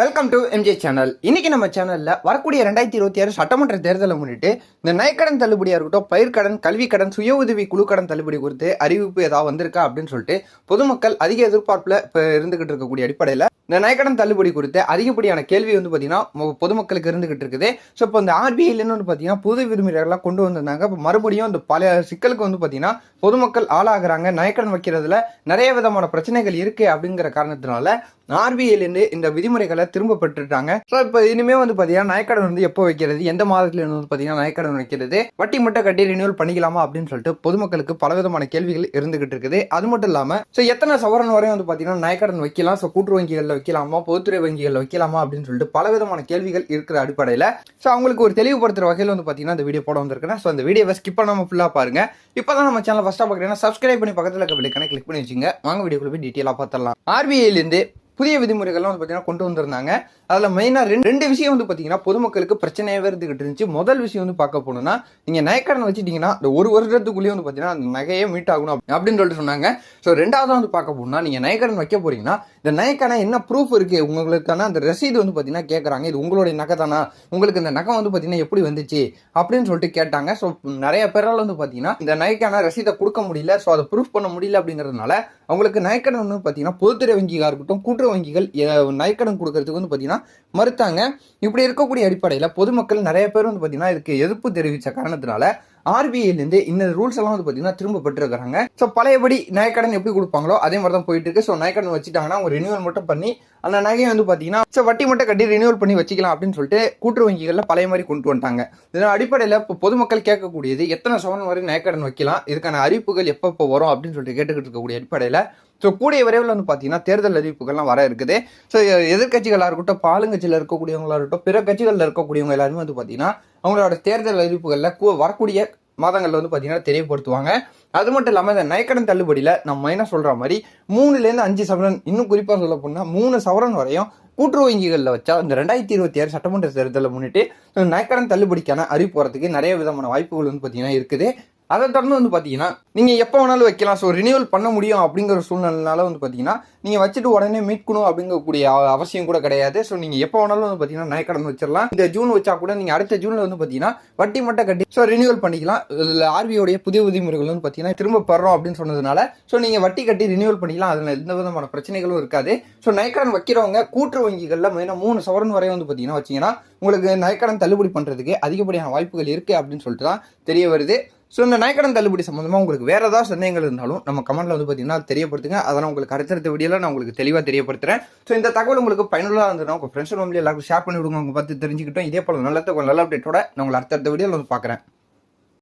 Welcome to MJ channel. இன்னைக்கு நம்ம சேனல்ல வரக்கூடிய 2026 சட்டமன்ற தேர்தலை முன்னிட்டு இந்த நகைக்கடன் தள்ளுபடியா இருக்கட்டும், பயிர்க்கடன், கல்வி கடன், சுய உதவி குழு கடன் தள்ளுபடி குறித்து அறிவிப்பு ஏதாவது வந்திருக்கா அப்படின்னு சொல்லிட்டு பொதுமக்கள் அதிக எதிர்பார்ப்புல இப்ப இருந்துகிட்டு இருக்கக்கூடிய அடிப்படையில் இந்த நகைக்கடன் தள்ளுபடி குறித்து அதிகப்படியான கேள்வி வந்து பார்த்தீங்கன்னா பொதுமக்களுக்கு இருந்துகிட்டு இருக்குது. ஸோ இப்போ இந்த ஆர்பிஐலேருந்து வந்து பார்த்தீங்கன்னா புது விதிமுறைகள்லாம் கொண்டு வந்திருந்தாங்க. இப்போ மறுபடியும் இந்த பல சிக்கலுக்கு வந்து பார்த்தீங்கன்னா பொதுமக்கள் ஆளாகிறாங்க. நகைக்கடன் வைக்கிறதுல நிறைய விதமான பிரச்சனைகள் இருக்கு அப்படிங்கிற காரணத்தினால ஆர்பிஐலேருந்து இந்த விதிமுறைகளை திரும்ப பெற்றுட்டாங்க. ஸோ இப்போ இனிமேல் வந்து பார்த்தீங்கன்னா நகைக்கடன் வந்து எப்போ வைக்கிறது, எந்த மாதத்துல வந்து பார்த்தீங்கன்னா நகைக்கடன் வைக்கிறது, வட்டி மட்டும் கட்டி ரினியூவல் பண்ணிக்கலாமா அப்படின்னு சொல்லிட்டு பொதுமக்களுக்கு பலவிதமான கேள்விகள் இருந்துகிட்டு இருக்குது. அது மட்டும் இல்லாமல் ஸோ எத்தனை சவரன் வரையும் வந்து பார்த்தீங்கன்னா நகைக்கடன் வைக்கலாம், ஸோ கூட்டுறவு வங்கிகளில் வைக்கலாமா, பொதுத்துறை வங்கிகளில் வைக்கலாமா அப்படின்னு சொல்லிட்டு பலவிதமான கேள்விகள் இருக்கிற அடிப்படையில் ஸோ அவங்களுக்கு ஒரு தெளிவுபடுத்துற வகையில் வந்து பார்த்தீங்கன்னா இந்த வீடியோ போட வந்திருக்கேன். ஸோ அந்த வீடியோவை ஸ்கிப் பண்ணாமல் ஃபுல்லாக பாருங்க. இப்போதான் நம்ம சேனல் ஃபர்ஸ்ட்டாக பார்க்குறீங்கன்னா சப்ஸ்கிரைப் பண்ணி பக்கத்தில் இருக்க பெல்லைக்கான கிளிக் பண்ணி வச்சுங்க. வாங்க வீடியோக்குள்ள போய் டீட்டெயிலாக பார்த்துடலாம். ஆர்பிஐலேருந்து புதிய விதிமுறைகள்லாம் வந்து பார்த்தீங்கன்னா கொண்டு வந்திருந்தாங்க. அதில் மெயினாக ரெண்டு விஷயம் வந்து பார்த்தீங்கன்னா பொதுமக்களுக்கு பிரச்சனையாகவே இருந்துகிட்டு இருந்துச்சு. முதல் விஷயம் வந்து பார்க்க போனோம்னா, நீங்கள் நகைக்கடன் வச்சுட்டீங்கன்னா இந்த ஒரு வருடத்துக்குள்ளேயே வந்து பார்த்தீங்கன்னா அந்த நகையே மீட் ஆகணும் அப்படின்னு சொல்லிட்டு சொன்னாங்க. ஸோ ரெண்டாவது வந்து பார்க்க போனால் நீங்கள் நகைக்கடன் வைக்க போறீங்கன்னா இந்த நகைக்கான என்ன ப்ரூஃப் இருக்குது, உங்களுக்கான அந்த ரசீது வந்து பார்த்தீங்கன்னா கேட்குறாங்க. இது உங்களுடைய நகை தானா, உங்களுக்கு இந்த நகை வந்து பார்த்தீங்கன்னா எப்படி வந்துச்சு அப்படின்னு சொல்லிட்டு கேட்டாங்க. ஸோ நிறைய பேரால் வந்து பார்த்தீங்கன்னா இந்த நகைக்கான ரசீதை கொடுக்க முடியல, ஸோ அதை ப்ரூஃப் பண்ண முடியல அப்படிங்கிறதுனால அவங்களுக்கு நகைக்கடன் வந்து பார்த்தீங்கன்னா பொதுத்துறை வங்கியாக இருக்கட்டும், கூட்டுறவு வங்கிகள் நகைக்கடன் கொடுக்கறதுக்கு வந்து பார்த்தீங்கன்னா மறுத்தாங்க. இப்படி இருக்கக்கூடிய அடிப்படையில் பொதுமக்கள் நிறைய பேர் வந்து பார்த்தீங்கன்னா இதுக்கு எதிர்ப்பு தெரிவித்த காரணத்தினால ஆர்பிஐலேருந்து இந்த ரூல்ஸ் எல்லாம் வந்து பார்த்தீங்கன்னா திரும்ப பெற்றிருக்காங்க. ஸோ பழையபடி நகைக்கடன் எப்படி கொடுப்பாங்களோ அதே மாதிரி தான் போயிட்டு இருக்கு. ஸோ நகைக்கடன் வச்சுட்டாங்கன்னா அவங்க ரினியூவல் மட்டும் பண்ணி அந்த நகையை வந்து பார்த்தீங்கன்னா ஸோ வட்டி மட்டும் கட்டி ரினியூவல் பண்ணி வச்சுக்கலாம் அப்படின்னு சொல்லிட்டு கூட்டுறவு வங்கிகளில் பழைய மாதிரி கொண்டு வந்துட்டாங்க. இதன் அடிப்படையில் இப்போ பொதுமக்கள் கேட்கக்கூடியது எத்தனை சவரன் வரை நகைக்கடன் வைக்கலாம், இதுக்கான அறிவிப்புகள் எப்போ வரும் அப்படின்னு சொல்லிட்டு கேட்டுக்கிட்டு இருக்கக்கூடிய அடிப்படையில் ஸோ கூடிய விரைவில் வந்து பார்த்தீங்கன்னா தேர்தல் அறிவிப்புகள்லாம் வர இருக்குது. ஸோ எதிர்கட்சிகளாக இருக்கட்டும், ஆளுங்கட்சியில் இருக்கக்கூடியவங்களாக இருக்கட்டும், பிற கட்சிகளில் இருக்கக்கூடியவங்க எல்லாருமே வந்து பார்த்தீங்கன்னா அவங்களோட தேர்தல் அறிவிப்புகளில் வரக்கூடிய மாதங்களில் வந்து பார்த்தீங்கன்னா தெரியப்படுத்துவாங்க. அது மட்டும் இல்லாமல் இந்த நகைக்கடன் தள்ளுபடியில் நம்ம என்ன சொல்கிற மாதிரி 3லேருந்து 5 சவரன், இன்னும் குறிப்பாக சொல்ல போனால் 3 சவரன் வரையும் கூட்டுறவு வங்கிகளில் வச்சா இந்த 2026 சட்டமன்ற தேர்தலை முன்னிட்டு நகைக்கடன் தள்ளுபடிக்கான அறிவிப்பு வரதுக்கு நிறைய விதமான வாய்ப்புகள் வந்து பார்த்தீங்கன்னா இருக்குது. அதை தொடர்ந்து வந்து பார்த்தீங்கன்னா நீங்கள் எப்போ வேணாலும் வைக்கலாம், ஸோ ரினியூவல் பண்ண முடியும் அப்படிங்கிற சூழ்நிலைனால வந்து பார்த்தீங்கன்னா நீங்கள் வச்சுட்டு உடனே மீட்கணும் அப்படிங்கக்கூடிய அவசியம் கூட கிடையாது. ஸோ நீங்கள் எப்போ வேணாலும் வந்து பார்த்தீங்கன்னா நகைக்கடன் வச்சிடலாம். இந்த ஜூன் வச்சா கூட நீங்கள் அடுத்த ஜூனில் வந்து பார்த்தீங்கன்னா வட்டி மட்டும் கட்டி ஸோ ரினியூவல் பண்ணிக்கலாம். இதில் ஆர்பிஐடைய புதிய விதிமுறைகள் வந்து பார்த்தீங்கன்னா திரும்ப பெறோம் அப்படின்னு சொன்னதுனால ஸோ நீங்கள் வட்டி கட்டி ரினியூவல் பண்ணிக்கலாம். அதில் எந்த விதமான பிரச்சனைகளும் இருக்காது. ஸோ நகைக்கடன் வைக்கிறவங்க கூட்டுறவு வங்கிகளில் மெயினாக 3 சவரன் வரை வந்து பார்த்தீங்கன்னா வச்சிங்கன்னா உங்களுக்கு நகைக்கடன் தள்ளுபடி பண்ணுறதுக்கு அதிகப்படியான வாய்ப்புகள் இருக்குது அப்படின்னு சொல்லிட்டு தான் தெரிய வருது. ஸோ இந்த நகைக்கடன் தள்ளுபடி சம்மந்தமாக உங்களுக்கு வேறு ஏதாவது சந்தேகங்கள் இருந்தாலும் நம்ம கமெண்ட்டில் வந்து பார்த்தீங்கன்னா தெரியப்படுத்துங்க. அதெல்லாம் உங்களுக்கு அடுத்தடுத்த வீடியோவில் நான் உங்களுக்கு தெளிவாக தெரியப்படுத்துகிறேன். ஸோ இந்த தகவல் உங்களுக்கு பயனுள்ளதாக இருந்ததுன்னா உங்கள் ஃப்ரெண்ட்ஸ் ஃபேமிலி எல்லாருக்கும் ஷேர் பண்ணி விடுங்க. அவங்க பார்த்து தெரிஞ்சுக்கிட்டோம். இதே போல் நல்ல அப்டேட்டோட நான் உங்களை அடுத்தடுத்த வீடியோவில் வந்து பார்க்குறேன்.